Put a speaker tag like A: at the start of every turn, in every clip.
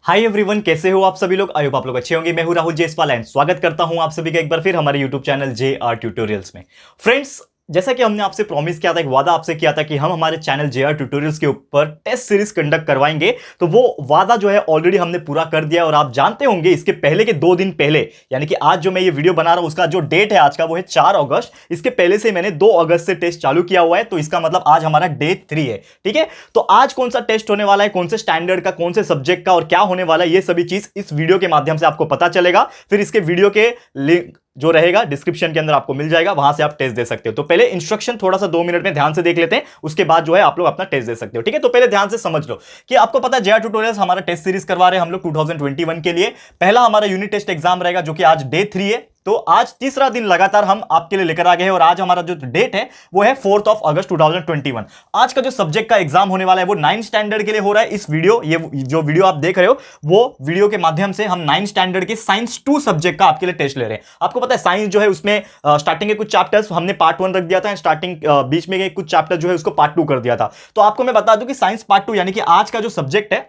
A: Hi everyone, कैसे हो आप सभी लोग। आई होप आप लोग अच्छे होंगे। मैं हूं राहुल जायसवाल एंड स्वागत करता हूं आप सभी का एक बार फिर हमारे यूट्यूब चैनल JR ट्यूटोरियल्स में। फ्रेंड्स, जैसा कि हमने आपसे प्रॉमिस किया था, एक वादा आपसे किया था कि हम हमारे चैनल JR ट्यूटोरियल्स के ऊपर टेस्ट सीरीज कंडक्ट करवाएंगे, तो वो वादा जो है ऑलरेडी हमने पूरा कर दिया। और आप जानते होंगे इसके पहले के 2 दिन पहले, यानी कि आज जो मैं ये वीडियो बना रहा हूं उसका जो डेट है आज का वो है 4 अगस्त। इसके पहले से मैंने 2 अगस्त से टेस्ट चालू किया हुआ है, तो इसका मतलब आज हमारा डे 3 है। ठीक है, तो आज कौन सा टेस्ट होने वाला है, कौन से स्टैंडर्ड का, कौन से सब्जेक्ट का और क्या होने वाला है, ये सभी चीज इस वीडियो के माध्यम से आपको पता चलेगा। फिर इसके वीडियो के लिंक जो रहेगा डिस्क्रिप्शन के अंदर आपको मिल जाएगा, वहां से आप टेस्ट दे सकते हो। तो पहले इंस्ट्रक्शन थोड़ा सा 2 मिनट में ध्यान से देख लेते हैं, उसके बाद जो है आप लोग अपना टेस्ट दे सकते हो। ठीक है, तो पहले ध्यान से समझ लो कि आपको पता है JR ट्यूटोरियल्स हमारा टेस्ट सीरीज करवा रहे हैं हम लोग 2021 के लिए। पहला हमारा यूनिट टेस्ट एग्जाम रहेगा जो कि आज डे 3 है। तो आज तीसरा दिन लगातार हम आपके लिए लेकर आ गए हैं और आज हमारा जो डेट है वो है 4 अगस्त 2021। आज का जो सब्जेक्ट का एग्जाम होने वाला है वो 9 स्टैंडर्ड के लिए हो रहा है। इस वीडियो, ये जो वीडियो आप देख रहे हो, वो वीडियो के माध्यम से हम 9 स्टैंडर्ड के साइंस 2 सब्जेक्ट का आपके लिए टेस्ट ले रहे हैं। आपको पता है साइंस जो है उसमें स्टार्टिंग के कुछ चैप्टर्स हमने पार्ट 1 रख दिया था, स्टार्टिंग बीच में कुछ चैप्टर जो है उसको पार्ट 2 कर दिया था। तो आपको मैं बता दूं कि साइंस पार्ट 2 यानी कि आज का जो सब्जेक्ट है,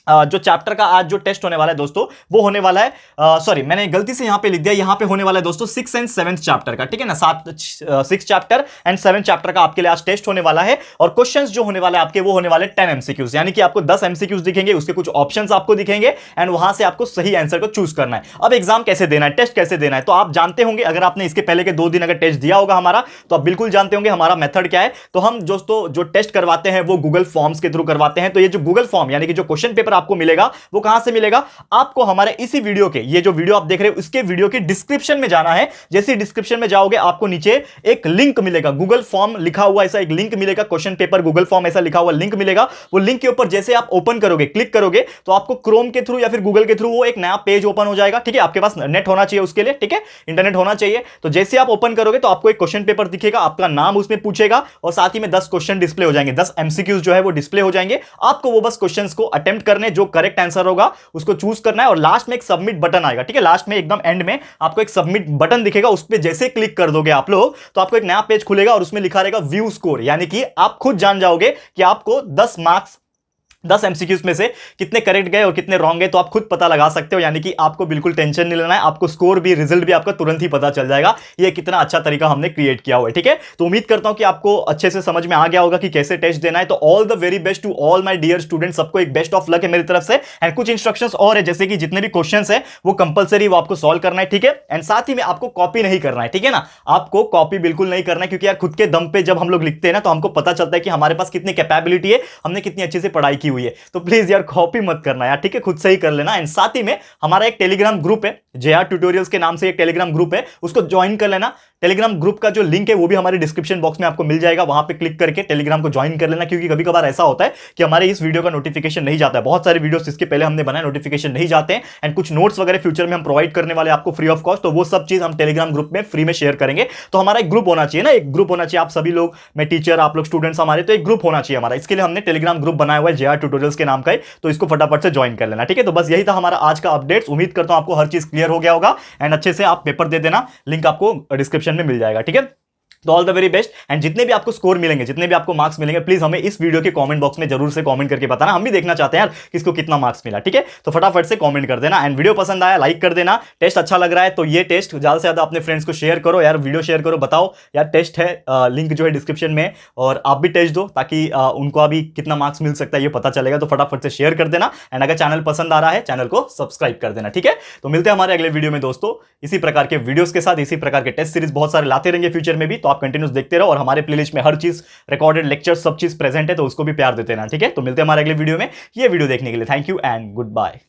A: जो चैप्टर का आज जो टेस्ट होने वाला है दोस्तों, वो होने वाला है, सॉरी मैंने गलती से यहां पे लिख दिया, यहां पे होने वाला है दोस्तों 6 एंड 7 चैप्टर का। ठीक है ना, 6 चैप्टर एंड 7 चैप्टर का आपके लिए आज टेस्ट होने वाला है। और क्वेश्चंस जो होने वाले आपके वो होने वाले 10 MCQs, यानी कि आपको 10 MCQs दिखेंगे, उसके कुछ ऑप्शंस आपको दिखेंगे एंड वहां से आपको सही आंसर को चूज करना है। अब एग्जाम कैसे देना है, टेस्ट कैसे देना है, तो आप जानते होंगे, अगर आपने इसके पहले के 2 दिन अगर टेस्ट दिया होगा हमारा, तो आप बिल्कुल जानते होंगे हमारा मेथड क्या है। तो हम दोस्तों जो टेस्ट करवाते हैं वो गूगल फॉर्म्स के थ्रू करवाते हैं। तो ये जो गूगल फॉर्म यानी कि जो क्वेश्चन पेपर आपको मिलेगा वो कहां से मिलेगा, आपको हमारे इसी वीडियो के, ये जो वीडियो आप देख रहे हो उसके वीडियो के डिस्क्रिप्शन में जाना है। जैसे डिस्क्रिप्शन में जाओगे आपको नीचे एक लिंक मिलेगा, गूगल फॉर्म लिखा हुआ ऐसा एक लिंक मिलेगा, क्वेश्चन पेपर गूगल फॉर्म ऐसा लिखा हुआ लिंक मिलेगा। वो लिंक के ऊपर जैसे आप ओपन करोगे, क्लिक करोगे, तो आपको क्रोम के थ्रू या फिर गूगल के थ्रू वो एक नया पेज ओपन हो जाएगा। ठीक है, आपके पास नेट होना चाहिए उसके लिए, ठीक है, इंटरनेट होना चाहिए। तो जैसे आप ओपन करोगे तो आपको एक क्वेश्चन पेपर दिखेगा, आपका नाम उसमें पूछेगा और साथ ही में 10 क्वेश्चन डिस्प्ले हो जाएंगे, 10 MCQs जो है वो डिस्प्ले हो जाएंगे। आपको वो बस क्वेश्चंस को अटेम्प्ट करने, जो करेक्ट आंसर होगा उसको चूज करना है और लास्ट में एक सबमिट बटन आएगा। ठीक है, लास्ट में एकदम एंड में आपको एक सबमिट बटन दिखेगा, उस पे जैसे क्लिक कर दोगे आप लोग तो आपको एक नया पेज खुलेगा और उसमें लिखा रहेगा व्यू स्कोर, यानी कि आप खुद जान जाओगे कि आपको 10 मार्क्स 10 MCQs में से कितने करेक्ट गए और कितने रॉन्ग गए, तो आप खुद पता लगा सकते हो। यानी कि आपको बिल्कुल टेंशन नहीं लेना है, आपको स्कोर भी, रिजल्ट भी आपका तुरंत ही पता चल जाएगा। ये कितना अच्छा तरीका हमने क्रिएट किया हुआ है। ठीक है, तो उम्मीद करता हूं कि आपको अच्छे से समझ में आ गया होगा कि कैसे टेस्ट देना है। तो all the very best to all my dear students, सबको एक बेस्ट ऑफ लक है मेरी तरफ से। एंड कुछ इंस्ट्रक्शंस और है, जैसे कि जितने भी क्वेश्चन है वो कंपलसरी वो आपको सॉल्व करना है। ठीक है, एंड साथ ही में आपको कॉपी नहीं करना है। ठीक है ना, आपको कॉपी बिल्कुल नहीं करना है, क्योंकि यार खुद के दम पे जब हम लोग लिखते हैं ना तो हमको पता चलता है कि हमारे पास कितनी कैपेबिलिटी है, हमने कितनी अच्छे से पढ़ाई की हुई है। तो प्लीज यार कॉपी मत करना यार, ठीक है, खुद से ही कर लेना। एंड साथ ही में हमारा एक टेलीग्राम ग्रुप है, JR ट्यूटोरियल्स के नाम से एक टेलीग्राम ग्रुप है, उसको ज्वाइन कर लेना। टेलीग्राम ग्रुप का जो लिंक है वो भी हमारे डिस्क्रिप्शन बॉक्स में आपको मिल जाएगा, वहां पे क्लिक करके टेलीग्राम को ज्वाइन कर लेना। क्योंकि कभी कभार ऐसा होता है कि हमारे इस वीडियो का नोटिफिकेशन नहीं जाता है, बहुत सारे वीडियोस इसके पहले हमने बनाए नोटिफिकेशन नहीं जाते हैं। एंड कुछ नोट्स वगैरह फ्यूचर में हम प्रोवाइड करने वाले आपको फ्री ऑफ कॉस्ट, तो वो सब चीज हम टेलीग्राम ग्रुप में फ्री में शेयर करेंगे। तो हमारा एक ग्रुप होना चाहिए ना, एक ग्रुप होना चाहिए, आप सभी लोग, मैं टीचर, आप लोग स्टूडेंट्स हमारे, तो एक ग्रुप होना चाहिए हमारा। इसके लिए हमने टेलीग्राम ग्रुप बनाया हुआ है JR ट्यूटोरियल्स के नाम का, तो इसको फटाफट से ज्वाइन कर लेना। ठीक है, तो बस यही था हमारा आज का अपडेट्स। उम्मीद करता हूं आपको हर चीज क्लियर हो गया होगा एंड अच्छे से आप पेपर दे देना, लिंक आपको डिस्क्रिप्शन में मिल जाएगा। ठीक है, तो all the very best. And जितने भी आपको स्कोर मिलेंगे, जितने भी आपको मार्क्स मिलेंगे, प्लीज हमें इस वीडियो के कमेंट बॉक्स में जरूर से कमेंट करके बताना, हम भी देखना चाहते हैं यार किसको कितना मार्क्स मिला। ठीक है, तो फटाफट से कमेंट कर देना। एंड वीडियो पसंद आया लाइक कर देना, टेस्ट अच्छा लग रहा है तो ये टेस्ट ज्यादा से ज्यादा अपने फ्रेंड्स को शेयर करो यार, वीडियो शेयर करो, बताओ यार टेस्ट है, लिंक जो है डिस्क्रिप्शन में, और आप भी टेस्ट दो ताकि उनको अभी कितना मार्क्स मिल सकता है ये पता चलेगा। तो फटाफट से शेयर कर देना एंड अगर चैनल पसंद आ रहा है चैनल को सब्सक्राइब कर देना। ठीक है, तो मिलते हैं हमारे अगले वीडियो में दोस्तों, इसी प्रकार के वीडियोस के साथ, इसी प्रकार के टेस्ट सीरीज बहुत सारे लाते रहेंगे फ्यूचर में भी, तो आप कंटिन्यूस देखते रहो। और हमारे प्लेलिस्ट में हर चीज रिकॉर्डेड लेक्चर सब चीज प्रेजेंट है, तो उसको भी प्यार देते रहना। ठीक है, तो मिलते हैं हमारे अगले वीडियो में। ये वीडियो देखने के लिए thank you and good bye.